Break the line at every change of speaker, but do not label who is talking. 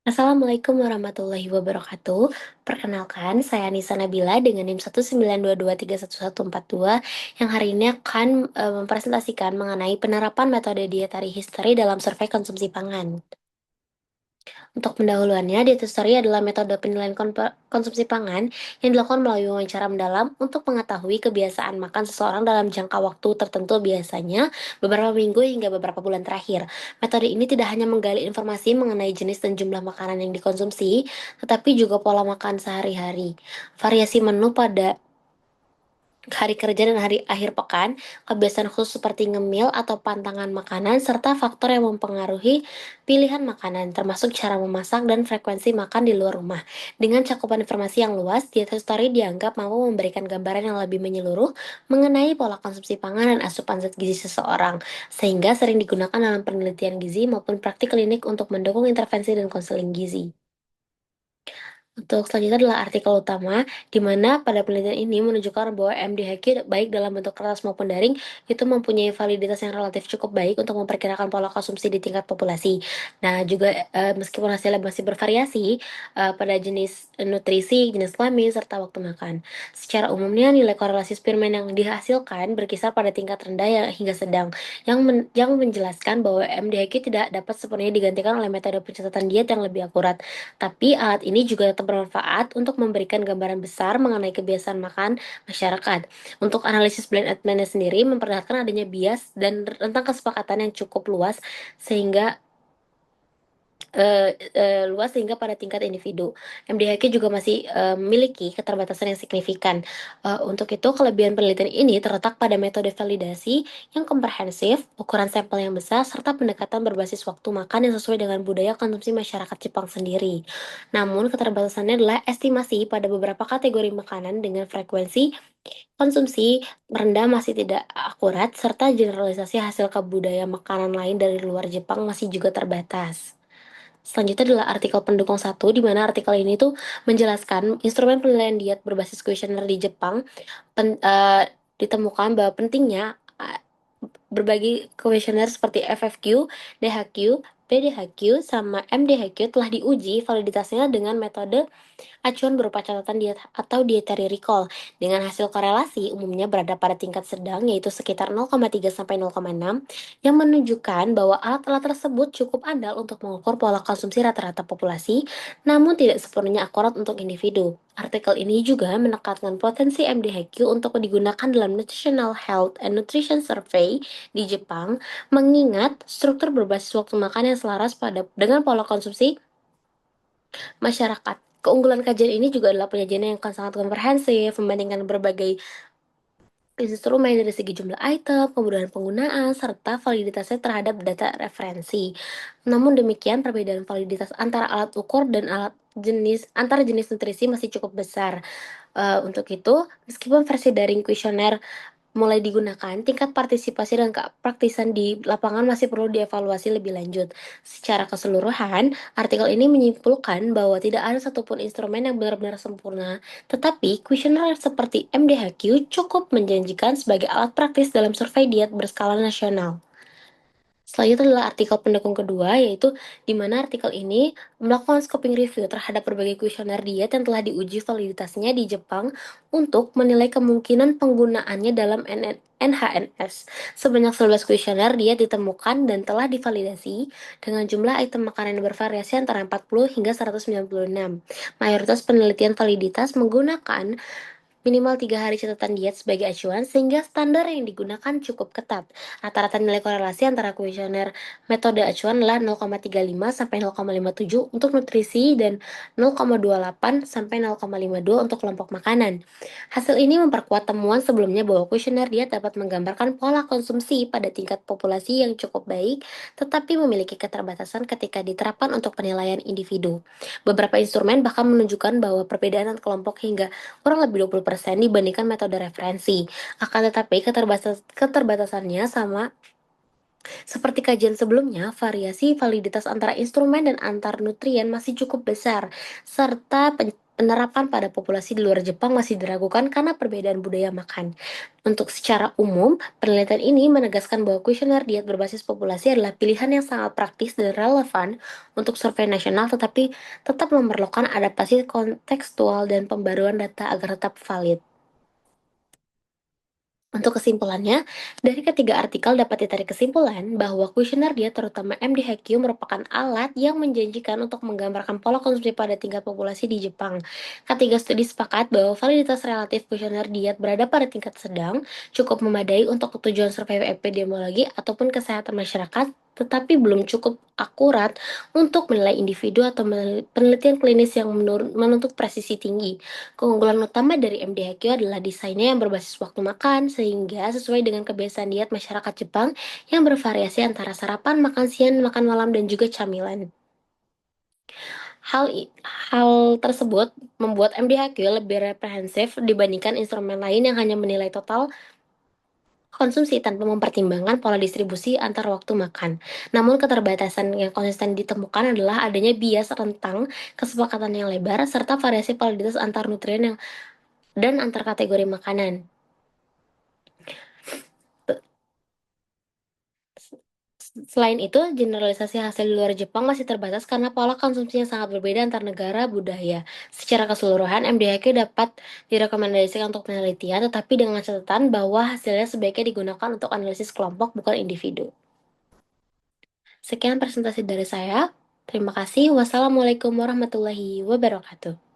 Assalamualaikum warahmatullahi wabarakatuh. Perkenalkan, saya Nisa Nabila dengan NIM 192231142 yang hari ini akan mempresentasikan mengenai penerapan metode dietary history dalam survei konsumsi pangan. Untuk pendahuluannya, dietary adalah metode penilaian konsumsi pangan yang dilakukan melalui wawancara mendalam untuk mengetahui kebiasaan makan seseorang dalam jangka waktu tertentu, biasanya beberapa minggu hingga beberapa bulan terakhir. Metode ini tidak hanya menggali informasi mengenai jenis dan jumlah makanan yang dikonsumsi, tetapi juga pola makan sehari-hari, variasi menu pada hari kerja dan hari akhir pekan, kebiasaan khusus seperti ngemil atau pantangan makanan, serta faktor yang mempengaruhi pilihan makanan, termasuk cara memasak dan frekuensi makan di luar rumah. Dengan cakupan informasi yang luas, diet story dianggap mampu memberikan gambaran yang lebih menyeluruh mengenai pola konsumsi pangan dan asupan zat gizi seseorang, sehingga sering digunakan dalam penelitian gizi maupun praktik klinik untuk mendukung intervensi dan konseling gizi. Untuk selanjutnya adalah artikel utama, di mana pada penelitian ini menunjukkan bahwa MDHQ baik dalam bentuk kertas maupun daring itu mempunyai validitas yang relatif cukup baik untuk memperkirakan pola konsumsi di tingkat populasi. Nah, juga meskipun hasilnya masih bervariasi pada jenis nutrisi, jenis kelamin, serta waktu makan. Secara umumnya, nilai korelasi eksperimen yang dihasilkan berkisar pada tingkat rendah hingga sedang, yang menjelaskan bahwa MDHQ tidak dapat sepenuhnya digantikan oleh metode pencatatan diet yang lebih akurat. Tapi alat ini juga tetap bermanfaat untuk memberikan gambaran besar mengenai kebiasaan makan masyarakat. Untuk analisis blend admin sendiri memperlihatkan adanya bias dan rentang kesepakatan yang cukup luas sehingga luas sehingga pada tingkat individu. MDHQ juga masih memiliki keterbatasan yang signifikan. Untuk itu, kelebihan penelitian ini terletak pada metode validasi yang komprehensif, ukuran sampel yang besar, serta pendekatan berbasis waktu makan yang sesuai dengan budaya konsumsi masyarakat Jepang sendiri. Namun, keterbatasannya adalah estimasi pada beberapa kategori makanan dengan frekuensi konsumsi rendah masih tidak akurat, serta generalisasi hasil kebudayaan makanan lain dari luar Jepang masih juga terbatas. Selanjutnya adalah artikel pendukung satu, di mana artikel ini tuh menjelaskan instrumen penilaian diet berbasis kuesioner di Jepang ditemukan bahwa pentingnya berbagi kuesioner seperti FFQ, DHQ, PDHQ, sama MDHQ telah diuji validitasnya dengan metode acuan berupa catatan diet atau dietary recall dengan hasil korelasi umumnya berada pada tingkat sedang, yaitu sekitar 0,3 sampai 0,6, yang menunjukkan bahwa alat-alat tersebut cukup andal untuk mengukur pola konsumsi rata-rata populasi, namun tidak sepenuhnya akurat untuk individu. Artikel ini juga menekankan potensi MDHQ untuk digunakan dalam National Health and Nutrition Survey di Jepang, mengingat struktur berbasis waktu makan yang selaras dengan pola konsumsi masyarakat. Keunggulan kajian ini juga adalah penyajiannya yang sangat komprehensif, membandingkan berbagai instrumen dari segi jumlah item, kemudahan penggunaan, serta validitasnya terhadap data referensi. Namun demikian, perbedaan validitas antara alat ukur dan antar jenis nutrisi masih cukup besar. Untuk itu, meskipun versi daring kuesioner mulai digunakan, tingkat partisipasi dan kepraktisan di lapangan masih perlu dievaluasi lebih lanjut. Secara keseluruhan, artikel ini menyimpulkan bahwa tidak ada satupun instrumen yang benar-benar sempurna, tetapi kuesioner seperti MDHQ cukup menjanjikan sebagai alat praktis dalam survei diet berskala nasional. Selanjutnya adalah artikel pendukung kedua, yaitu di mana artikel ini melakukan scoping review terhadap berbagai kuesioner diet yang telah diuji validitasnya di Jepang untuk menilai kemungkinan penggunaannya dalam NHNS. Sebanyak 11 kuesioner diet ditemukan dan telah divalidasi dengan jumlah item makanan yang bervariasi antara 40 hingga 196. Mayoritas penelitian validitas menggunakan minimal 3 hari catatan diet sebagai acuan, sehingga standar yang digunakan cukup ketat. Rata-rata nilai korelasi antara kuesioner metode acuan adalah 0,35 sampai 0,57 untuk nutrisi dan 0,28 sampai 0,52 untuk kelompok makanan. Hasil ini memperkuat temuan sebelumnya bahwa kuesioner diet dapat menggambarkan pola konsumsi pada tingkat populasi yang cukup baik, tetapi memiliki keterbatasan ketika diterapkan untuk penilaian individu. Beberapa instrumen bahkan menunjukkan bahwa perbedaan antar kelompok hingga kurang lebih 20% dibandingkan metode referensi. Akan tetapi keterbatasannya sama seperti kajian sebelumnya, variasi validitas antara instrumen dan antar nutrien masih cukup besar, serta penerapan pada populasi di luar Jepang masih diragukan karena perbedaan budaya makan. Untuk secara umum, penelitian ini menegaskan bahwa kuesioner diet berbasis populasi adalah pilihan yang sangat praktis dan relevan untuk survei nasional, tetapi tetap memerlukan adaptasi kontekstual dan pembaruan data agar tetap valid. Untuk kesimpulannya, dari ketiga artikel dapat ditarik kesimpulan bahwa kuesioner diet terutama MDHQ merupakan alat yang menjanjikan untuk menggambarkan pola konsumsi pada tingkat populasi di Jepang. Ketiga studi sepakat bahwa validitas relatif kuesioner diet berada pada tingkat sedang, cukup memadai untuk tujuan survei epidemiologi ataupun kesehatan masyarakat, tetapi belum cukup akurat untuk menilai individu atau penelitian klinis yang menuntut presisi tinggi. Keunggulan utama dari MDHQ adalah desainnya yang berbasis waktu makan, sehingga sesuai dengan kebiasaan diet masyarakat Jepang yang bervariasi antara sarapan, makan siang, makan malam, dan juga camilan. Hal i- hal tersebut membuat MDHQ lebih reprehensif dibandingkan instrumen lain yang hanya menilai total konsumsi tanpa mempertimbangkan pola distribusi antar waktu makan. Namun keterbatasan yang konsisten ditemukan adalah adanya bias rentang kesepakatan yang lebar serta variasi validitas antar nutrien dan antar kategori makanan. Selain itu, generalisasi hasil di luar Jepang masih terbatas karena pola konsumsinya sangat berbeda antar negara budaya. Secara keseluruhan, MDHQ dapat direkomendasikan untuk penelitian, tetapi dengan catatan bahwa hasilnya sebaiknya digunakan untuk analisis kelompok, bukan individu. Sekian presentasi dari saya. Terima kasih. Wassalamualaikum warahmatullahi wabarakatuh.